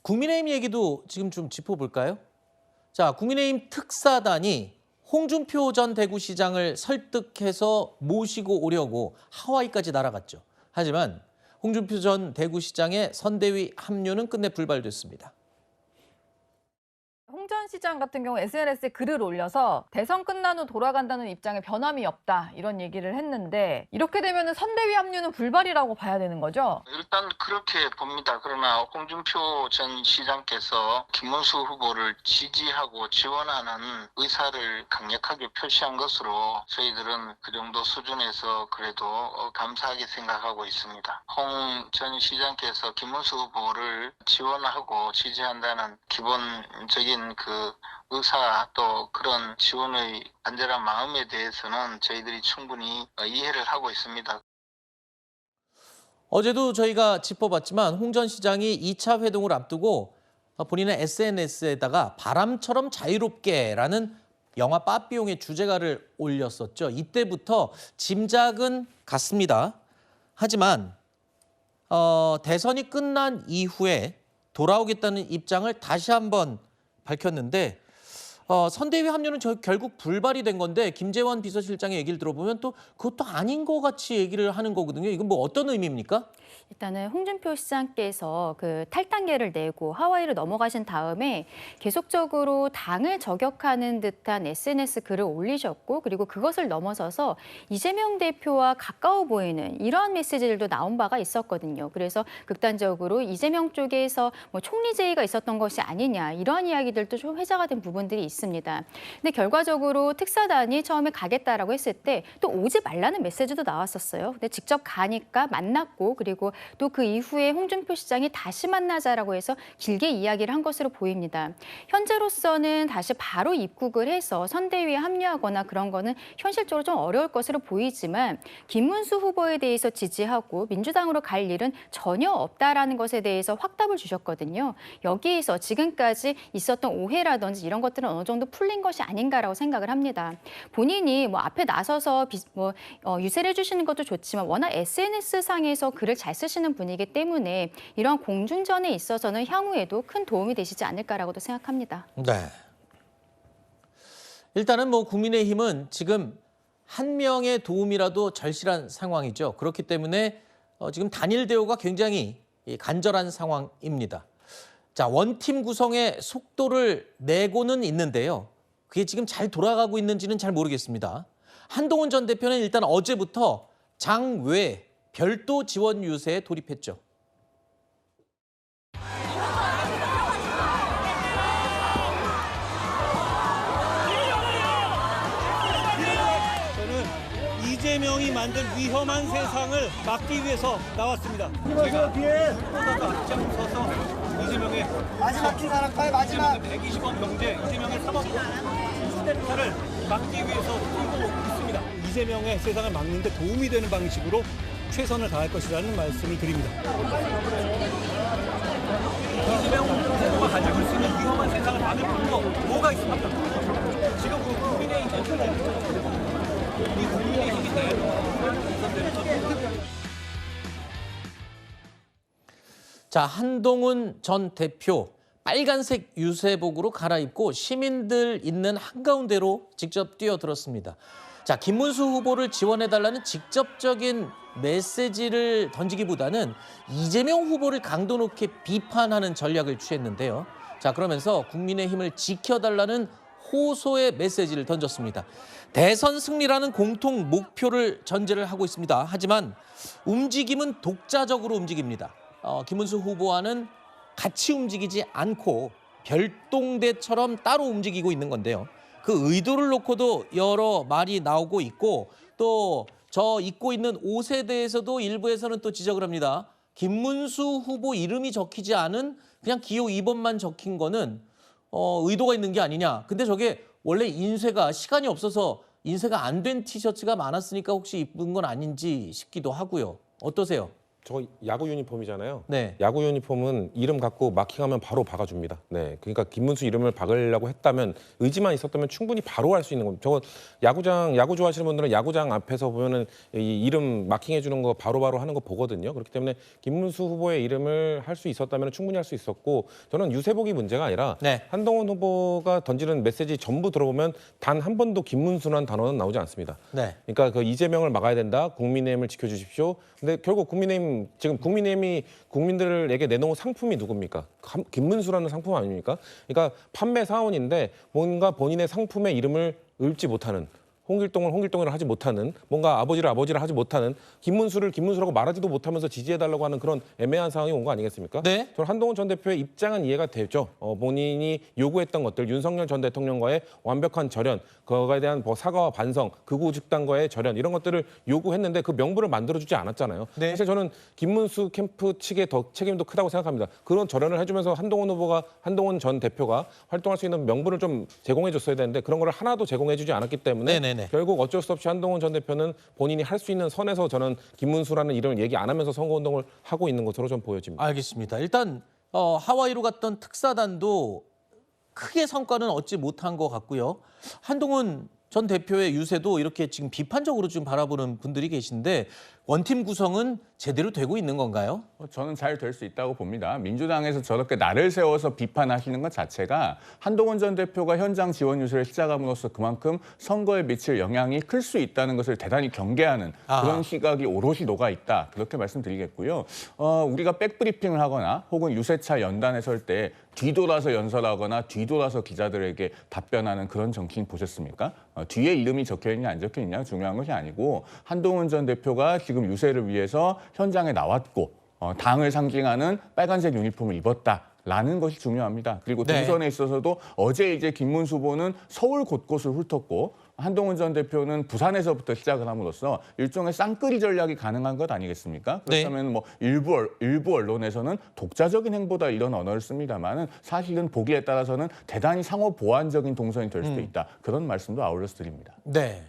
국민의힘 얘기도 지금 좀 짚어볼까요? 자, 국민의힘 특사단이 홍준표 전 대구시장을 설득해서 모시고 오려고 하와이까지 날아갔죠. 하지만 홍준표 전 대구시장의 선대위 합류는 끝내 불발됐습니다. 홍 전 시장 같은 경우 SNS에 글을 올려서 대선 끝난 후 돌아간다는 입장에 변함이 없다 이런 얘기를 했는데 이렇게 되면 선대위 합류는 불발이라고 봐야 되는 거죠? 일단 그렇게 봅니다. 그러나 홍준표 전 시장께서 김문수 후보를 지지하고 지원하는 의사를 강력하게 표시한 것으로 저희들은 그 정도 수준에서 그래도 감사하게 생각하고 있습니다. 홍 전 시장께서 김문수 후보를 지원하고 지지한다는 기본적인 그 의사 또 그런 지원의 간절한 마음에 대해서는 저희들이 충분히 이해를 하고 있습니다. 어제도 저희가 짚어봤지만 홍 전 시장이 2차 회동을 앞두고 본인의 SNS에다가 바람처럼 자유롭게라는 영화 빠삐용의 주제가를 올렸었죠. 이때부터 짐작은 갔습니다. 하지만 대선이 끝난 이후에 돌아오겠다는 입장을 다시 한번 밝혔는데 선대위 합류는 결국 불발이 된 건데 김재원 비서실장의 얘기를 들어보면 또 그것도 아닌 것 같이 얘기를 하는 거거든요. 이건 뭐 어떤 의미입니까? 일단은 홍준표 시장께서 그 탈당계를 내고 하와이를 넘어가신 다음에 계속적으로 당을 저격하는 듯한 SNS 글을 올리셨고 그리고 그것을 넘어서서 이재명 대표와 가까워 보이는 이러한 메시지들도 나온 바가 있었거든요. 그래서 극단적으로 이재명 쪽에서 뭐 총리 제의가 있었던 것이 아니냐 이러한 이야기들도 좀 회자가 된 부분들이 있습니다. 근데 결과적으로 특사단이 처음에 가겠다라고 했을 때 또 오지 말라는 메시지도 나왔었어요. 근데 직접 가니까 만났고 그리고 또 그 이후에 홍준표 시장이 다시 만나자라고 해서 길게 이야기를 한 것으로 보입니다. 현재로서는 다시 바로 입국을 해서 선대위에 합류하거나 그런 거는 현실적으로 좀 어려울 것으로 보이지만 김문수 후보에 대해서 지지하고 민주당으로 갈 일은 전혀 없다라는 것에 대해서 확답을 주셨거든요. 여기에서 지금까지 있었던 오해라든지 이런 것들은 어느 정도 풀린 것이 아닌가라고 생각을 합니다. 본인이 뭐 앞에 나서서 유세를 해주시는 것도 좋지만 워낙 SNS상에서 글을 잘 쓰시는 분이기 때문에 이런 공중전에 있어서는 향후에도 큰 도움이 되시지 않을까라고도 생각합니다. 네. 일단은 뭐 국민의힘은 지금 한 명의 도움이라도 절실한 상황이죠. 그렇기 때문에 지금 단일 대우가 굉장히 간절한 상황입니다. 자, 원팀 구성의 속도를 내고는 있는데요. 그게 지금 잘 돌아가고 있는지는 잘 모르겠습니다. 한동훈 전 대표는 일단 어제부터 장외 별도 지원 유세에 돌입했죠. 저는 이재명이 만든 위험한 세상을 막기 위해서 나왔습니다. 제가 보다도 앞장서서 이재명의 마지막 키 사람과의 마지막 120원 경제, 이재명의 3억 시대를 막기 위해서 뛰고 있습니다. 이재명의 세상을 막는 데 도움이 되는 방식으로 최선을 다할 것이라는 말씀을 드립니다. 이재명 후보가 가지고 있는 위험한 세상을 막을 방법 뭐가 있습니까? 지금 국민의힘인데 자, 한동훈 전 대표 빨간색 유세복으로 갈아입고 시민들 있는 한가운데로 직접 뛰어들었습니다. 자, 김문수 후보를 지원해달라는 직접적인 메시지를 던지기보다는 이재명 후보를 강도 높게 비판하는 전략을 취했는데요. 자, 그러면서 국민의힘을 지켜달라는 호소의 메시지를 던졌습니다. 대선 승리라는 공통 목표를 전제를 하고 있습니다. 하지만 움직임은 독자적으로 움직입니다. 김문수 후보와는 같이 움직이지 않고 별동대처럼 따로 움직이고 있는 건데요. 그 의도를 놓고도 여러 말이 나오고 있고 또 저 입고 있는 옷에 대해서도 일부에서는 또 지적을 합니다. 김문수 후보 이름이 적히지 않은 그냥 기호 2번만 적힌 거는 의도가 있는 게 아니냐. 근데 저게 원래 인쇄가 시간이 없어서 인쇄가 안 된 티셔츠가 많았으니까 혹시 입은 건 아닌지 싶기도 하고요. 어떠세요? 저 야구 유니폼이잖아요. 네. 야구 유니폼은 이름 갖고 마킹하면 바로 박아줍니다. 네, 그러니까 김문수 이름을 박으려고 했다면 의지만 있었다면 충분히 바로 할 수 있는 겁니다. 저거 야구 좋아하시는 분들은 야구장 앞에서 보면은 이 이름 마킹해주는 거 바로바로 하는 거 보거든요. 그렇기 때문에 김문수 후보의 이름을 할 수 있었다면 충분히 할 수 있었고 저는 유세복이 문제가 아니라 네. 한동훈 후보가 던지는 메시지 전부 들어보면 단 한 번도 김문수라는 단어는 나오지 않습니다. 네. 그러니까 그 이재명을 막아야 된다. 국민의힘을 지켜주십시오. 근데 결국 지금 국민의힘이 국민들에게 내놓은 상품이 누굽니까? 김문수라는 상품 아닙니까? 그러니까 판매 사원인데 뭔가 본인의 상품의 이름을 읊지 못하는 홍길동을 하지 못하는 뭔가 아버지를 하지 못하는 김문수라고 말하지도 못하면서 지지해달라고 하는 그런 애매한 상황이 온 거 아니겠습니까? 네. 저는 한동훈 전 대표의 입장은 이해가 되죠. 본인이 요구했던 것들 윤석열 전 대통령과의 완벽한 절연, 그거에 대한 뭐 사과와 반성, 극우 집단과의 절연 이런 것들을 요구했는데 그 명분을 만들어주지 않았잖아요. 네. 사실 저는 김문수 캠프 측의 더 책임도 크다고 생각합니다. 그런 절연을 해주면서 한동훈 전 대표가 활동할 수 있는 명분을 좀 제공해줬어야 되는데 그런 걸 하나도 제공해주지 않았기 때문에 네네네. 결국 어쩔 수 없이 한동훈 전 대표는 본인이 할 수 있는 선에서 저는 김문수라는 이름을 얘기 안 하면서 선거운동을 하고 있는 것으로 좀 보여집니다. 알겠습니다. 일단 하와이로 갔던 특사단도 크게 성과는 얻지 못한 것 같고요. 한동훈 전 대표의 유세도 이렇게 지금 비판적으로 좀 바라보는 분들이 계신데 원팀 구성은 제대로 되고 있는 건가요? 저는 잘 될 수 있다고 봅니다. 민주당에서 저렇게 날을 세워서 비판하시는 것 자체가 한동훈 전 대표가 현장 지원 유세를 시작함으로써 그만큼 선거에 미칠 영향이 클 수 있다는 것을 대단히 경계하는 그런 시각이 오롯이 녹아 있다. 그렇게 말씀드리겠고요. 우리가 백브리핑을 하거나 혹은 유세차 연단에 설 때 뒤돌아서 연설하거나 뒤돌아서 기자들에게 답변하는 그런 정치인 보셨습니까? 뒤에 이름이 적혀있냐 안 적혀있냐 중요한 것이 아니고 한동훈 전 대표가 지금 유세를 위해서 현장에 나왔고 당을 상징하는 빨간색 유니폼을 입었다라는 것이 중요합니다. 그리고 네. 동선에 있어서도 어제 이제 김문수 후보는 서울 곳곳을 훑었고 한동훈 전 대표는 부산에서부터 시작을 함으로써 일종의 쌍끌이 전략이 가능한 것 아니겠습니까? 그렇다면 뭐 일부 언론에서는 독자적인 행보다 이런 언어를 씁니다만은 사실은 보기에 따라서는 대단히 상호 보완적인 동선이 될 수도 있다. 그런 말씀도 아울러서 드립니다. 네.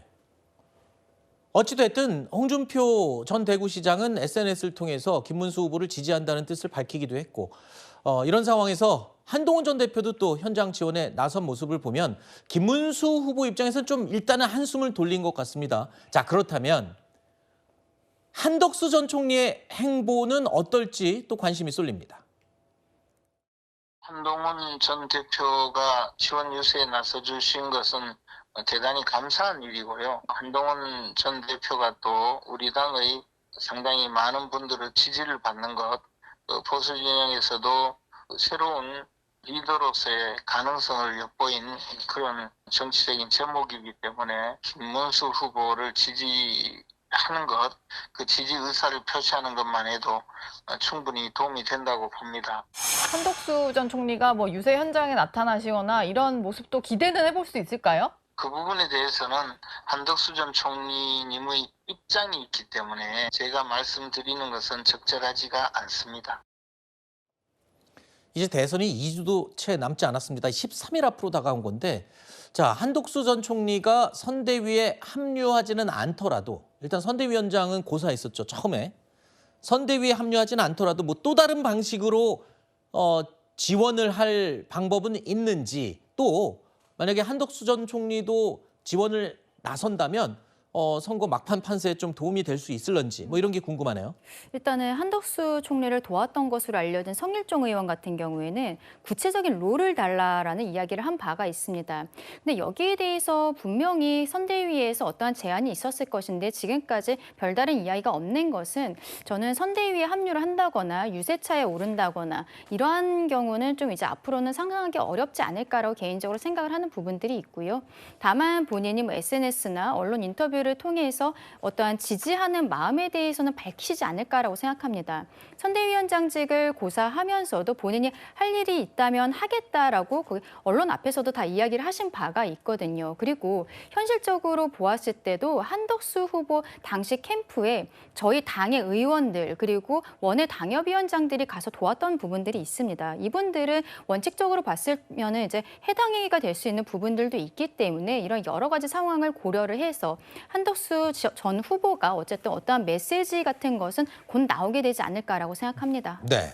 어찌됐든 홍준표 전 대구시장은 SNS를 통해서 김문수 후보를 지지한다는 뜻을 밝히기도 했고 이런 상황에서 한동훈 전 대표도 또 현장 지원에 나선 모습을 보면 김문수 후보 입장에서는 좀 일단은 한숨을 돌린 것 같습니다. 자, 그렇다면 한덕수 전 총리의 행보는 어떨지 또 관심이 쏠립니다. 한동훈 전 대표가 지원 유세에 나서주신 것은 대단히 감사한 일이고요. 한동훈 전 대표가 또 우리 당의 상당히 많은 분들의 지지를 받는 것, 보수 진영에서도 새로운 리더로서의 가능성을 엿보인 그런 정치적인 제목이기 때문에 김문수 후보를 지지하는 것, 그 지지 의사를 표시하는 것만 해도 충분히 도움이 된다고 봅니다. 한덕수 전 총리가 뭐 유세 현장에 나타나시거나 이런 모습도 기대는 해볼 수 있을까요? 그 부분에 대해서는 한덕수 전 총리님의 입장이 있기 때문에 제가 말씀드리는 것은 적절하지가 않습니다. 이제 대선이 2주도 채 남지 않았습니다. 13일 앞으로 다가온 건데 자, 한덕수 전 총리가 선대위에 합류하지는 않더라도 일단 선대위원장은 고사했었죠. 처음에. 선대위에 합류하지는 않더라도 뭐 또 다른 방식으로 지원을 할 방법은 있는지 또 만약에 한덕수 전 총리도 지원을 나선다면 선거 막판 판세에 좀 도움이 될 수 있을런지 뭐 이런 게 궁금하네요. 일단은 한덕수 총리를 도왔던 것으로 알려진 성일종 의원 같은 경우에는 구체적인 롤을 달라라는 이야기를 한 바가 있습니다. 근데 여기에 대해서 분명히 선대위에서 어떠한 제안이 있었을 것인데 지금까지 별다른 이야기가 없는 것은 저는 선대위에 합류를 한다거나 유세차에 오른다거나 이러한 경우는 좀 이제 앞으로는 상상하기 어렵지 않을까라고 개인적으로 생각을 하는 부분들이 있고요. 다만 본인이 뭐 SNS나 언론 인터뷰 를 통해서 어떠한 지지하는 마음에 대해서는 밝히지 않을까라고 생각합니다. 선대위원장직을 고사하면서도 본인이 할 일이 있다면 하겠다라고 언론 앞에서도 다 이야기를 하신 바가 있거든요. 그리고 현실적으로 보았을 때도 한덕수 후보 당시 캠프에 저희 당의 의원들 그리고 원외 당협위원장들이 가서 도왔던 부분들이 있습니다. 이분들은 원칙적으로 봤으면은 이제 해당 행위가 될 수 있는 부분들도 있기 때문에 이런 여러 가지 상황을 고려를 해서 한덕수 전 후보가 어쨌든 어떠한 메시지 같은 것은 곧 나오게 되지 않을까라고 생각합니다. 네.